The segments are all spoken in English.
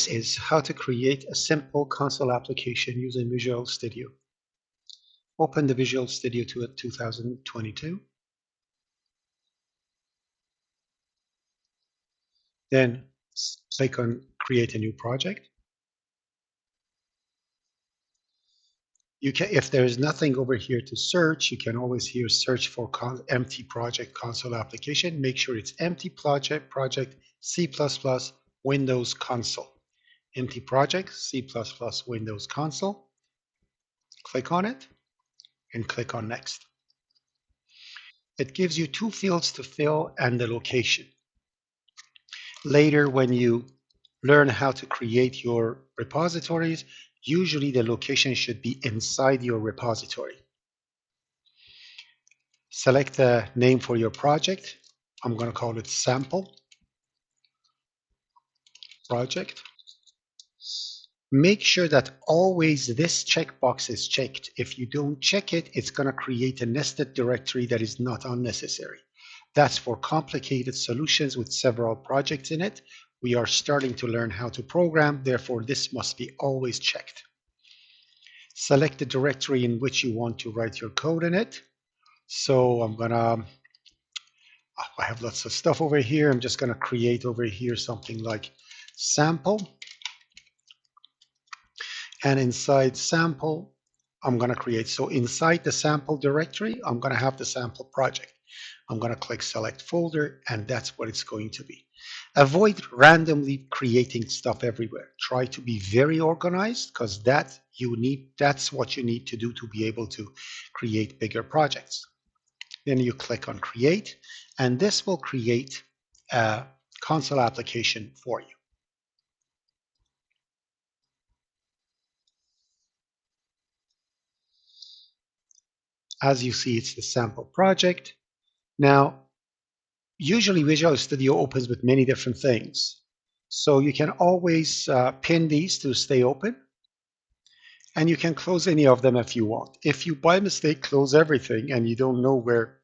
is how to create a simple console application using Visual Studio. Open the Visual Studio 2022. Then click on Create a New Project. You can, if there is nothing over here to search, you can always here search for empty project console application. Make sure it's empty project C++ Windows console. Empty project C++ Windows console. Click on it and click on Next. It gives you two fields to fill and the location. Later, when you learn how to create your repositories, usually the location should be inside your repository. Select the name for your project. I'm going to call it sample project. Make sure that always this checkbox is checked. If you don't check it, it's going to create a nested directory that is not unnecessary. That's for complicated solutions with several projects in it. We are starting to learn how to program, therefore this must be always checked. Select the directory in which you want to write your code in it. So I have lots of stuff over here. I'm just gonna create over here something like sample. And inside sample, I'm gonna create, so inside the sample directory, I'm gonna have the sample project. I'm gonna click select folder, and that's what it's going to be. Avoid randomly creating stuff everywhere. Try to be very organized, because that's what you need to do to be able to create bigger projects. Then you click on create, and this will create a console application for you. As you see, it's the sample project. Now, usually Visual Studio opens with many different things. So you can always pin these to stay open, and you can close any of them if you want. If you by mistake close everything and you don't know where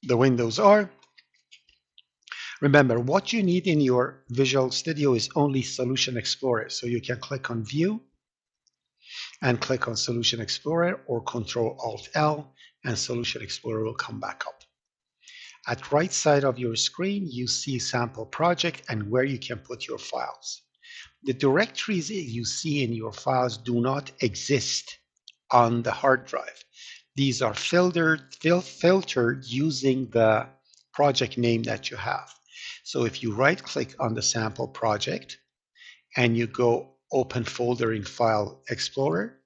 the windows are, remember what you need in your Visual Studio is only Solution Explorer. So you can click on View and click on Solution Explorer, or Control-Alt-L, and Solution Explorer will come back up. At right side of your screen, you see sample project and where you can put your files. The directories you see in your files do not exist on the hard drive. These are filtered using the project name that you have. So if you right click on the sample project and you go open folder in File Explorer,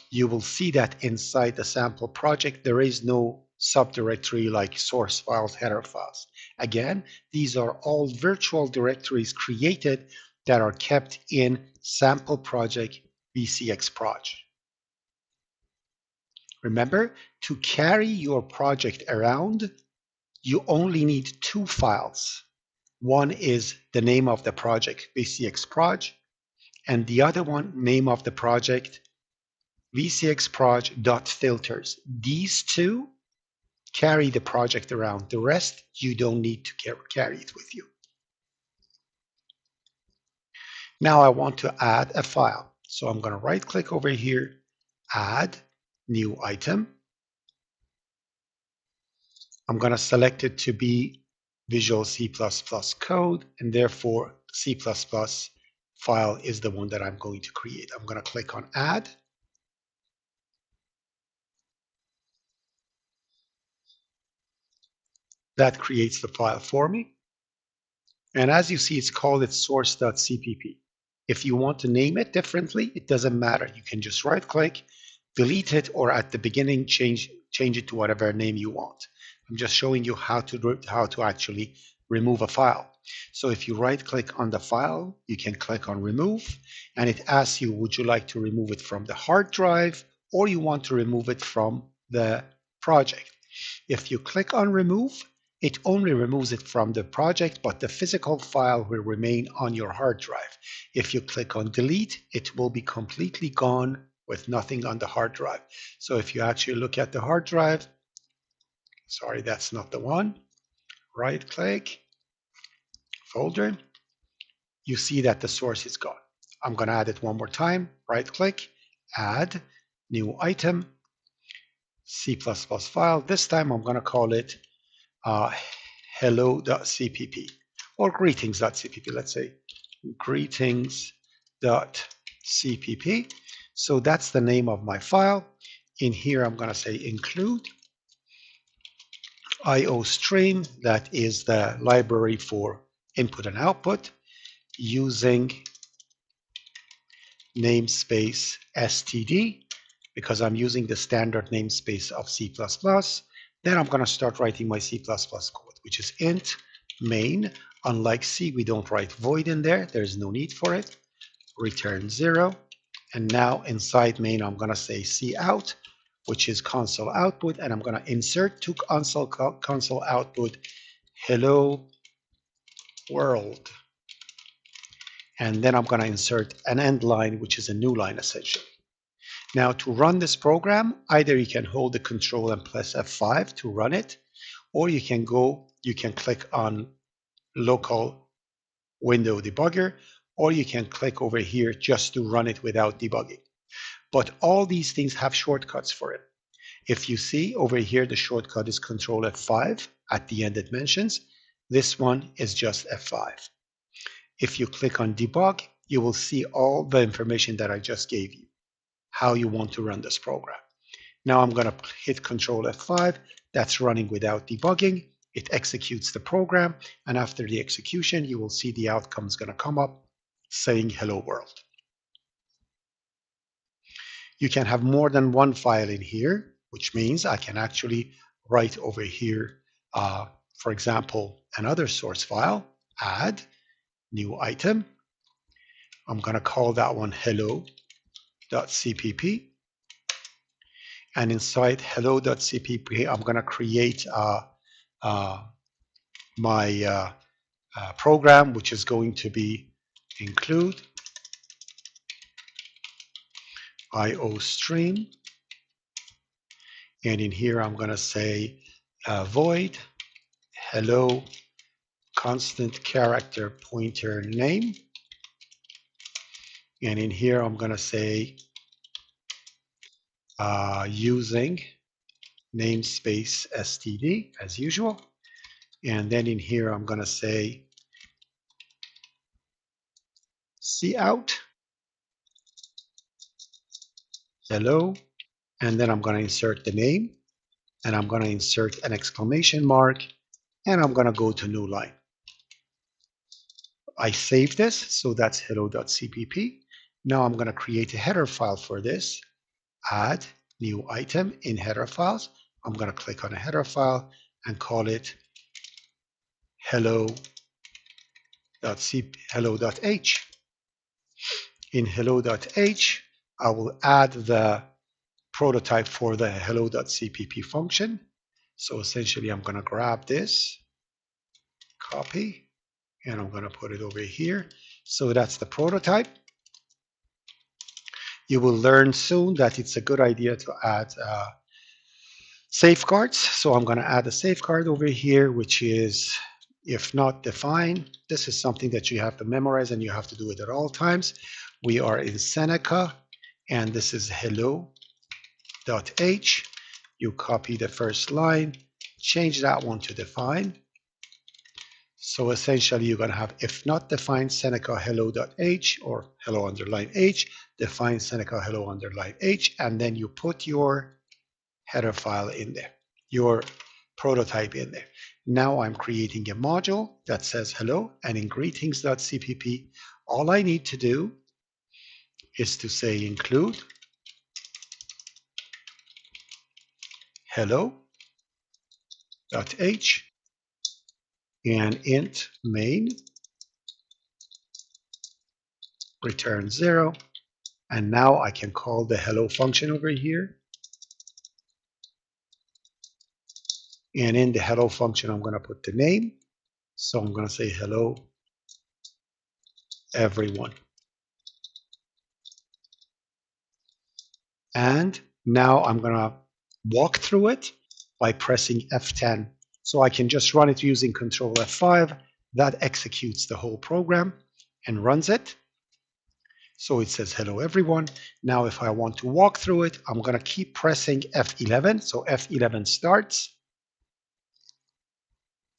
you will see that inside the sample project there is no subdirectory like source files, header files. Again, these are all virtual directories created that are kept in sample project VCXproj. Remember, to carry your project around, you only need two files. One is the name of the project, VCXproj, and the other one, name of the project, VCXproj.filters. These two carry the project around. The rest, you don't need to carry it with you. Now I want to add a file. So I'm going to right click over here, add new item. I'm going to select it to be Visual C++ code, and therefore C++ file is the one that I'm going to create. I'm going to click on add. That creates the file for me. And as you see, it's called source.cpp. If you want to name it differently, it doesn't matter. You can just right click, delete it, or at the beginning change it to whatever name you want. I'm just showing you how to actually remove a file. So if you right click on the file, you can click on remove, and it asks you, would you like to remove it from the hard drive, or you want to remove it from the project? If you click on remove, it only removes it from the project, but the physical file will remain on your hard drive. If you click on delete, it will be completely gone with nothing on the hard drive. So if you actually look at the hard drive, sorry, that's not the one, right click, folder, you see that the source is gone. I'm going to add it one more time. Right click, add, new item, C++ file. This time I'm going to call it hello.cpp or greetings.cpp. Let's say greetings.cpp. So that's the name of my file. In here, I'm going to say include IOStream. That is the library for input and output using namespace std because I'm using the standard namespace of C++. Then I'm going to start writing my C++ code, which is int main. Unlike C, we don't write void in there. There's no need for it. Return 0. And now inside main, I'm going to say cout, which is console output. And I'm going to insert to console output hello world. And then I'm going to insert an end line, which is a new line essentially. Now to run this program, either you can hold the control and press F5 to run it, or you can click on local window debugger, or you can click over here just to run it without debugging. But all these things have shortcuts for it. If you see over here, the shortcut is Control F5. At the end it mentions. This one is just F5. If you click on debug, you will see all the information that I just gave you, how you want to run this program. Now I'm going to hit Control F5. That's running without debugging. It executes the program, and after the execution, you will see the outcome is going to come up saying hello world. You can have more than one file in here, which means I can actually write over here, for example, another source file, add, new item. I'm going to call that one hello.cpp. And inside hello.cpp, I'm going to create my program, which is going to be include IOStream. And in here, I'm going to say void hello constant character pointer name. And in here, I'm going to say using namespace std as usual. And then in here, I'm going to say cout hello. And then I'm going to insert the name. And I'm going to insert an exclamation mark. And I'm going to go to new line. I save this, so that's hello.cpp. Now I'm going to create a header file for this. Add new item in header files. I'm going to click on a header file and call it hello.h. In hello.h, I will add the prototype for the hello.cpp function. So essentially, I'm going to grab this, copy, and I'm going to put it over here. So that's the prototype. You will learn soon that it's a good idea to add safeguards. So I'm going to add a safeguard over here, which is if not defined. This is something that you have to memorize and you have to do it at all times. We are in Seneca, and this is hello.h. You copy the first line, change that one to define. So essentially, you're going to have if not defined Seneca hello.h or hello underline h, define Seneca hello underline h, and then you put your header file in there, your prototype in there. Now I'm creating a module that says hello, and in greetings.cpp, all I need to do is to say include hello.h and int main return 0. And now I can call the hello function over here. And in the hello function, I'm going to put the name. So I'm going to say hello, everyone. And now I'm going to walk through it by pressing F10. So I can just run it using Control F5. That executes the whole program and runs it. So it says hello everyone. Now if I want to walk through it, I'm going to keep pressing F11. So F11 starts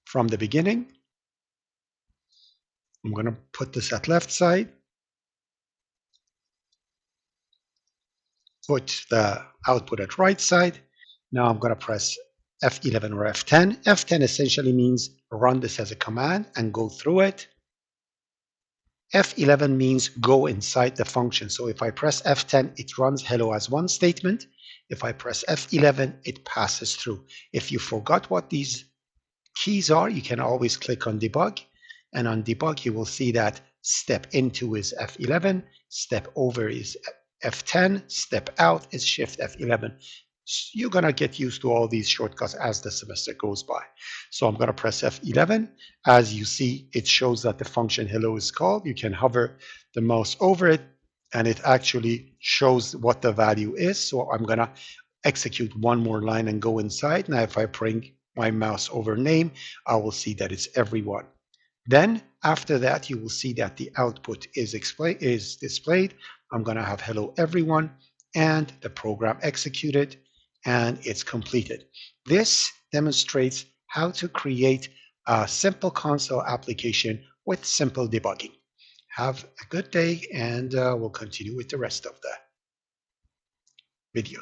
from the beginning. I'm going to put this at left side, put the output at right side. Now I'm going to press F11 or F10. F10 essentially means run this as a command and go through it. F11 means go inside the function. So if I press F10, it runs hello as one statement. If I press F11, it passes through. If you forgot what these keys are, you can always click on debug. And on debug, you will see that step into is F11, step over is F10, step out is shift F11. You're going to get used to all these shortcuts as the semester goes by. So I'm going to press F11. As you see, it shows that the function hello is called. You can hover the mouse over it, and it actually shows what the value is. So I'm going to execute one more line and go inside. Now, if I bring my mouse over name, I will see that it's everyone. Then after that, you will see that the output is displayed. I'm going to have hello everyone, and the program executed, and it's completed. This demonstrates how to create a simple console application with simple debugging. Have a good day, and we'll continue with the rest of the video.